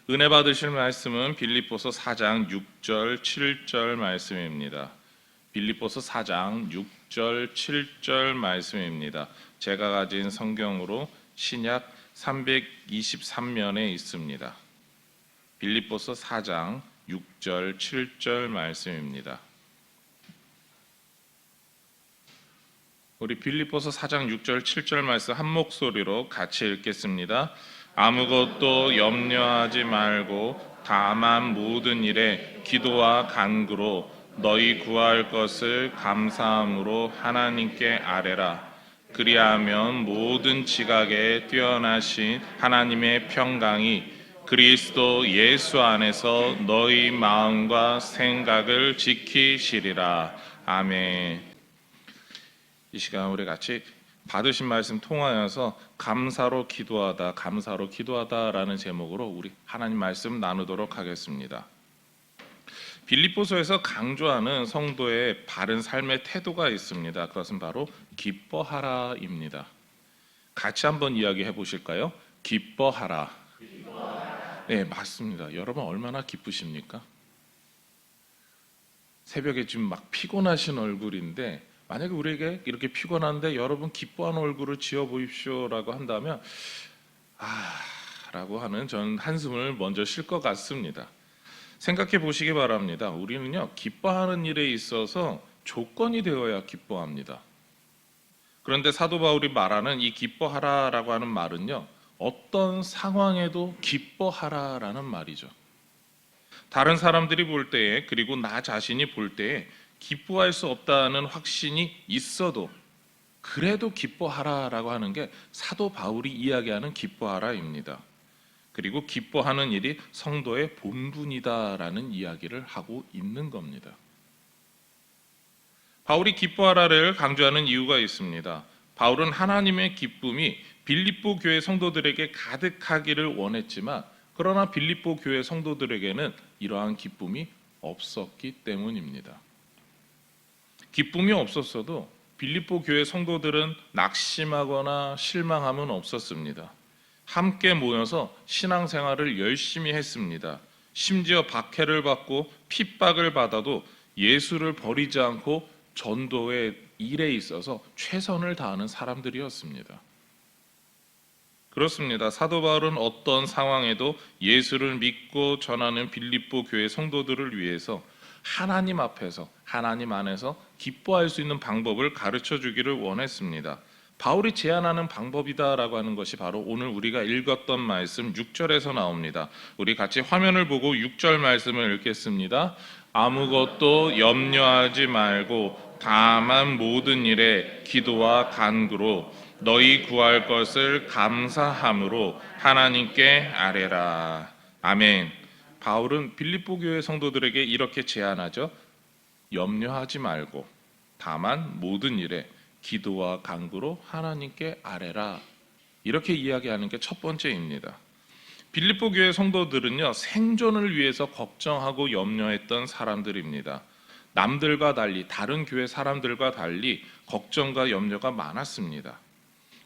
은혜 받으실 말씀은 빌립보서 4장 6절 7절 말씀입니다. 빌립보서 4장 6절 7절 말씀입니다. 제가 가진 성경으로 신약 323면에 있습니다. 빌립보서 4장 6절 7절 말씀입니다. 우리 빌립보서 4장 6절 7절 말씀 한 목소리로 같이 읽겠습니다. 아무것도 염려하지 말고 다만 모든 일에 기도와 간구로 너희 구할 것을 감사함으로 하나님께 아뢰라. 그리하면 모든 지각에 뛰어나신 하나님의 평강이 그리스도 예수 안에서 너희 마음과 생각을 지키시리라. 아멘. 이 시간 우리 같이 받으신 말씀 통하여서 감사로 기도하다라는 제목으로 우리 하나님 말씀 나누도록 하겠습니다. 빌립보서에서 강조하는 성도의 바른 삶의 태도가 있습니다. 그것은 바로 기뻐하라입니다. 같이 한번 이야기해 보실까요? 기뻐하라. 네, 맞습니다. 여러분 얼마나 기쁘십니까? 새벽에 지금 막 피곤하신 얼굴인데 만약에 우리에게 이렇게 피곤한데 여러분 기뻐하는 얼굴을 지어 보십시오라고 한다면 라고 하는 전 한숨을 먼저 쉴 것 같습니다. 생각해 보시기 바랍니다. 우리는요 기뻐하는 일에 있어서 조건이 되어야 기뻐합니다. 그런데 사도 바울이 말하는 이 기뻐하라라고 하는 말은요 어떤 상황에도 기뻐하라라는 말이죠. 다른 사람들이 볼 때에 그리고 나 자신이 볼 때에 기뻐할 수 없다는 확신이 있어도 그래도 기뻐하라라고 하는 게 사도 바울이 이야기하는 기뻐하라입니다. 그리고 기뻐하는 일이 성도의 본분이다라는 이야기를 하고 있는 겁니다. 바울이 기뻐하라를 강조하는 이유가 있습니다. 바울은 하나님의 기쁨이 빌립보 교회 성도들에게 가득하기를 원했지만 그러나 빌립보 교회 성도들에게는 이러한 기쁨이 없었기 때문입니다. 기쁨이 없었어도 빌립보 교회 성도들은 낙심하거나 실망함은 없었습니다. 함께 모여서 신앙생활을 열심히 했습니다. 심지어 박해를 받고 핍박을 받아도 예수를 버리지 않고 전도의 일에 있어서 최선을 다하는 사람들이었습니다. 그렇습니다. 사도 바울은 어떤 상황에도 예수를 믿고 전하는 빌립보 교회 성도들을 위해서 하나님 앞에서 하나님 안에서 기뻐할 수 있는 방법을 가르쳐 주기를 원했습니다. 바울이 제안하는 방법이다라고 하는 것이 바로 오늘 우리가 읽었던 말씀 6절에서 나옵니다. 우리 같이 화면을 보고 6절 말씀을 읽겠습니다. 아무것도 염려하지 말고 다만 모든 일에 기도와 간구로 너희 구할 것을 감사함으로 하나님께 아뢰라. 아멘. 바울은 빌립보 교회 성도들에게 이렇게 제안하죠. 염려하지 말고 다만 모든 일에 기도와 간구로 하나님께 아뢰라. 이렇게 이야기하는 게 첫 번째입니다. 빌립보 교회 성도들은요 생존을 위해서 걱정하고 염려했던 사람들입니다. 남들과 달리 다른 교회 사람들과 달리 걱정과 염려가 많았습니다.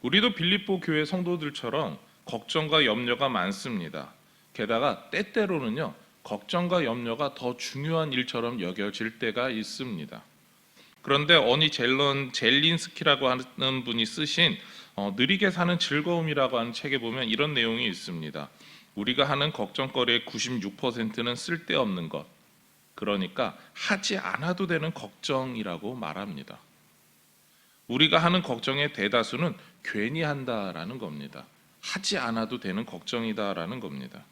우리도 빌립보 교회 성도들처럼 걱정과 염려가 많습니다. 게다가 때때로는요 걱정과 염려가 더 중요한 일처럼 여겨질 때가 있습니다. 그런데 어니 젤린스키라고 하는 분이 쓰신 느리게 사는 즐거움이라고 하는 책에 보면 이런 내용이 있습니다. 우리가 하는 걱정거리의 96%는 쓸데없는 것, 그러니까 하지 않아도 되는 걱정이라고 말합니다. 우리가 하는 걱정의 대다수는 괜히 한다라는 겁니다. 하지 않아도 되는 걱정이다라는 겁니다.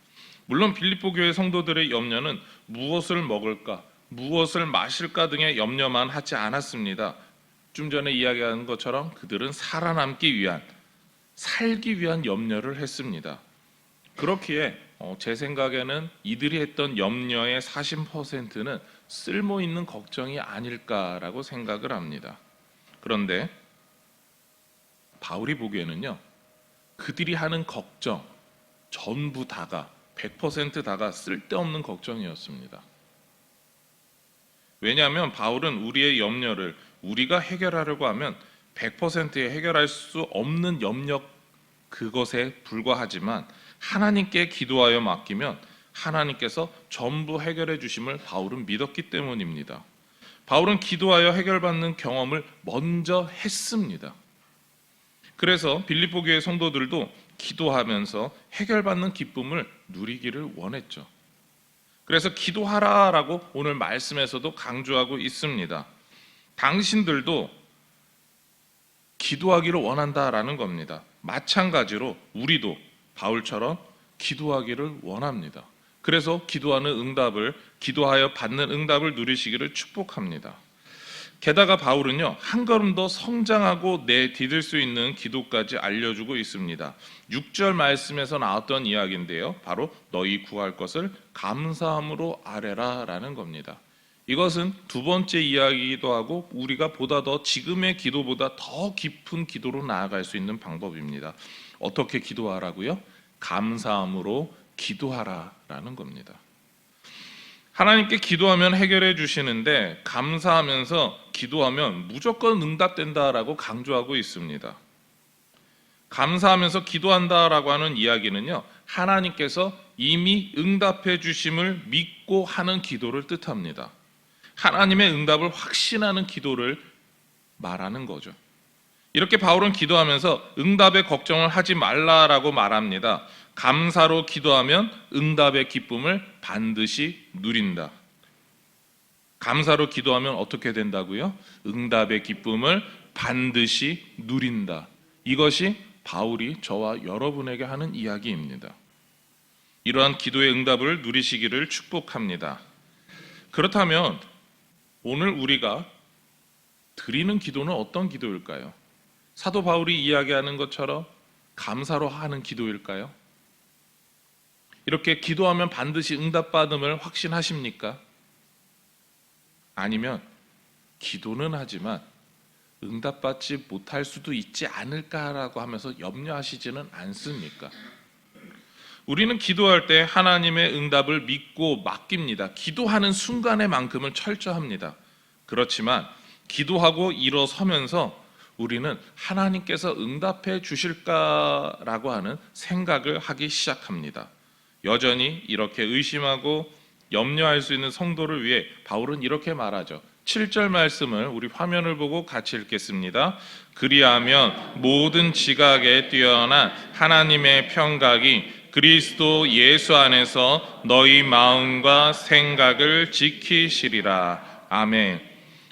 물론 빌립보 교회 성도들의 염려는 무엇을 먹을까, 무엇을 마실까 등의 염려만 하지 않았습니다. 좀 전에 이야기한 것처럼 그들은 살아남기 위한, 살기 위한 염려를 했습니다. 그렇기에 제 생각에는 이들이 했던 염려의 40%는 쓸모있는 걱정이 아닐까라고 생각을 합니다. 그런데 바울이 보기에는요, 그들이 하는 걱정 전부 다가 100% 다가 쓸데없는 걱정이었습니다. 왜냐하면 바울은 우리의 염려를 우리가 해결하려고 하면 100%에 해결할 수 없는 염려 그것에 불과하지만 하나님께 기도하여 맡기면 하나님께서 전부 해결해 주심을 바울은 믿었기 때문입니다. 바울은 기도하여 해결받는 경험을 먼저 했습니다. 그래서 빌립보 교회 성도들도 기도하면서 해결받는 기쁨을 누리기를 원했죠. 그래서 기도하라라고 오늘 말씀에서도 강조하고 있습니다. 당신들도 기도하기를 원한다라는 겁니다. 마찬가지로 우리도 바울처럼 기도하기를 원합니다. 그래서 기도하여 받는 응답을 누리시기를 축복합니다. 게다가 바울은요, 한 걸음 더 성장하고 내디딜 수 있는 기도까지 알려주고 있습니다. 6절 말씀에서 나왔던 이야기인데요, 바로 너희 구할 것을 감사함으로 아뢰라라는 겁니다. 이것은 두 번째 이야기이기도 하고 우리가 보다 더 지금의 기도보다 더 깊은 기도로 나아갈 수 있는 방법입니다. 어떻게 기도하라고요? 감사함으로 기도하라라는 겁니다. 하나님께 기도하면 해결해 주시는데 감사하면서 기도하면 무조건 응답된다라고 강조하고 있습니다. 감사하면서 기도한다라고 하는 이야기는요, 하나님께서 이미 응답해 주심을 믿고 하는 기도를 뜻합니다. 하나님의 응답을 확신하는 기도를 말하는 거죠. 이렇게 바울은 기도하면서 응답의 걱정을 하지 말라라고 말합니다. 감사로 기도하면 응답의 기쁨을 반드시 누린다. 감사로 기도하면 어떻게 된다고요? 응답의 기쁨을 반드시 누린다. 이것이 바울이 저와 여러분에게 하는 이야기입니다. 이러한 기도의 응답을 누리시기를 축복합니다. 그렇다면 오늘 우리가 드리는 기도는 어떤 기도일까요? 사도 바울이 이야기하는 것처럼 감사로 하는 기도일까요? 이렇게 기도하면 반드시 응답받음을 확신하십니까? 아니면 기도는 하지만 응답받지 못할 수도 있지 않을까라고 하면서 염려하시지는 않습니까? 우리는 기도할 때 하나님의 응답을 믿고 맡깁니다. 기도하는 순간에만큼은 철저합니다. 그렇지만 기도하고 일어서면서 우리는 하나님께서 응답해 주실까라고 하는 생각을 하기 시작합니다. 여전히 이렇게 의심하고 염려할 수 있는 성도를 위해 바울은 이렇게 말하죠. 7절 말씀을 우리 화면을 보고 같이 읽겠습니다. 그리하면 모든 지각에 뛰어난 하나님의 평각이 그리스도 예수 안에서 너희 마음과 생각을 지키시리라. 아멘.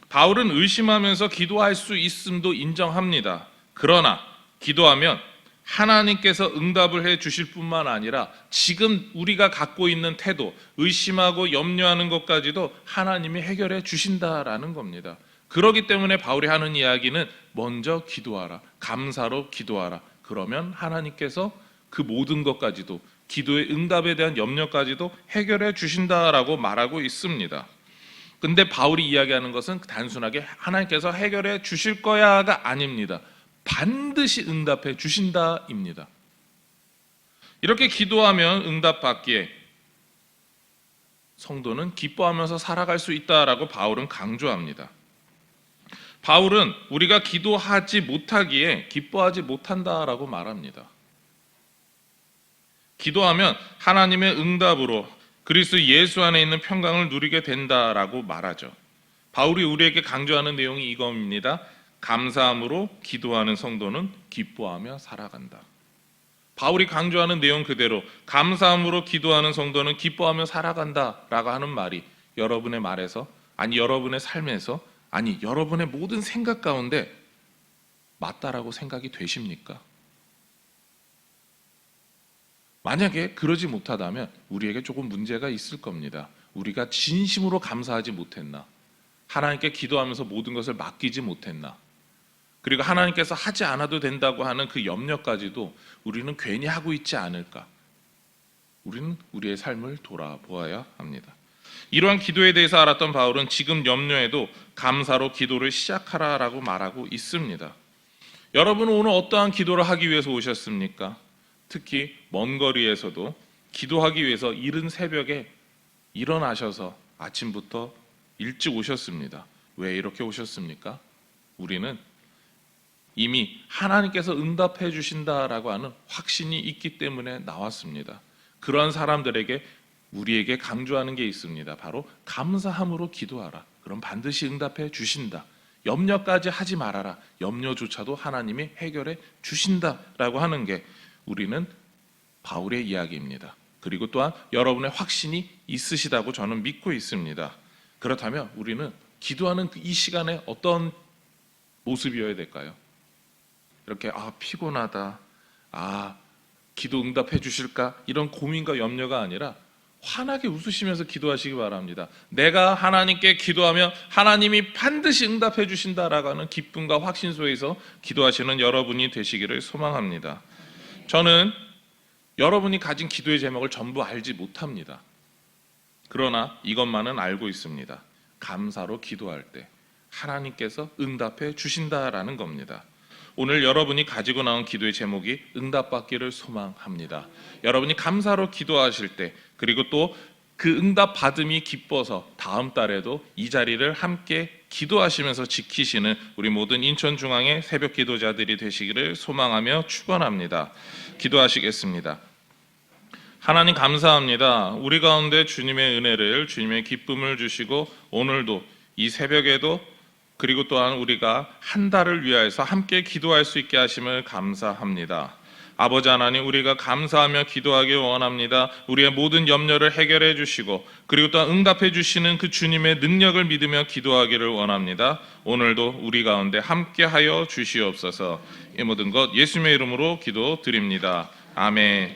바울은 의심하면서 기도할 수 있음도 인정합니다. 그러나 기도하면 하나님께서 응답을 해 주실 뿐만 아니라 지금 우리가 갖고 있는 태도, 의심하고 염려하는 것까지도 하나님이 해결해 주신다라는 겁니다. 그렇기 때문에 바울이 하는 이야기는 먼저 기도하라, 감사로 기도하라. 그러면 하나님께서 그 모든 것까지도, 기도의 응답에 대한 염려까지도 해결해 주신다라고 말하고 있습니다. 근데 바울이 이야기하는 것은 단순하게 하나님께서 해결해 주실 거야가 아닙니다. 반드시 응답해 주신다입니다. 이렇게 기도하면 응답받기에 성도는 기뻐하면서 살아갈 수 있다라고 바울은 강조합니다. 바울은 우리가 기도하지 못하기에 기뻐하지 못한다라고 말합니다. 기도하면 하나님의 응답으로 그리스도 예수 안에 있는 평강을 누리게 된다라고 말하죠. 바울이 우리에게 강조하는 내용이 이겁니다. 감사함으로 기도하는 성도는 기뻐하며 살아간다. 바울이 강조하는 내용 그대로 감사함으로 기도하는 성도는 기뻐하며 살아간다라고 하는 말이 여러분의 말에서, 아니 여러분의 삶에서, 아니 여러분의 모든 생각 가운데 맞다라고 생각이 되십니까? 만약에 그러지 못하다면 우리에게 조금 문제가 있을 겁니다. 우리가 진심으로 감사하지 못했나? 하나님께 기도하면서 모든 것을 맡기지 못했나? 그리고 하나님께서 하지 않아도 된다고 하는 그 염려까지도 우리는 괜히 하고 있지 않을까? 우리는 우리의 삶을 돌아보아야 합니다. 이러한 기도에 대해서 알았던 바울은 지금 염려에도 감사로 기도를 시작하라라고 말하고 있습니다. 여러분은 오늘 어떠한 기도를 하기 위해서 오셨습니까? 특히 먼 거리에서도 기도하기 위해서 이른 새벽에 일어나셔서 아침부터 일찍 오셨습니다. 왜 이렇게 오셨습니까? 우리는 이미 하나님께서 응답해 주신다라고 하는 확신이 있기 때문에 나왔습니다. 그러한 사람들에게 우리에게 강조하는 게 있습니다. 바로 감사함으로 기도하라. 그럼 반드시 응답해 주신다. 염려까지 하지 말아라. 염려조차도 하나님이 해결해 주신다라고 하는 게 우리는 바울의 이야기입니다. 그리고 또한 여러분의 확신이 있으시다고 저는 믿고 있습니다. 그렇다면 우리는 기도하는 이 시간에 어떤 모습이어야 될까요? 이렇게 피곤하다, 기도 응답해 주실까 이런 고민과 염려가 아니라 환하게 웃으시면서 기도하시기 바랍니다. 내가 하나님께 기도하면 하나님이 반드시 응답해 주신다라고 하는 기쁨과 확신 속에서 기도하시는 여러분이 되시기를 소망합니다. 저는 여러분이 가진 기도의 제목을 전부 알지 못합니다. 그러나 이것만은 알고 있습니다. 감사로 기도할 때 하나님께서 응답해 주신다라는 겁니다. 오늘 여러분이 가지고 나온 기도의 제목이 응답받기를 소망합니다. 여러분이 감사로 기도하실 때, 그리고 또 그 응답 받음이 기뻐서 다음 달에도 이 자리를 함께 기도하시면서 지키시는 우리 모든 인천중앙의 새벽 기도자들이 되시기를 소망하며 축원합니다. 기도하시겠습니다. 하나님 감사합니다. 우리 가운데 주님의 은혜를, 주님의 기쁨을 주시고 오늘도 이 새벽에도 그리고 또한 우리가 한 달을 위하여서 함께 기도할 수 있게 하심을 감사합니다. 아버지 하나님, 우리가 감사하며 기도하길 원합니다. 우리의 모든 염려를 해결해 주시고 그리고 또한 응답해 주시는 그 주님의 능력을 믿으며 기도하기를 원합니다. 오늘도 우리 가운데 함께하여 주시옵소서. 이 모든 것 예수님의 이름으로 기도드립니다. 아멘.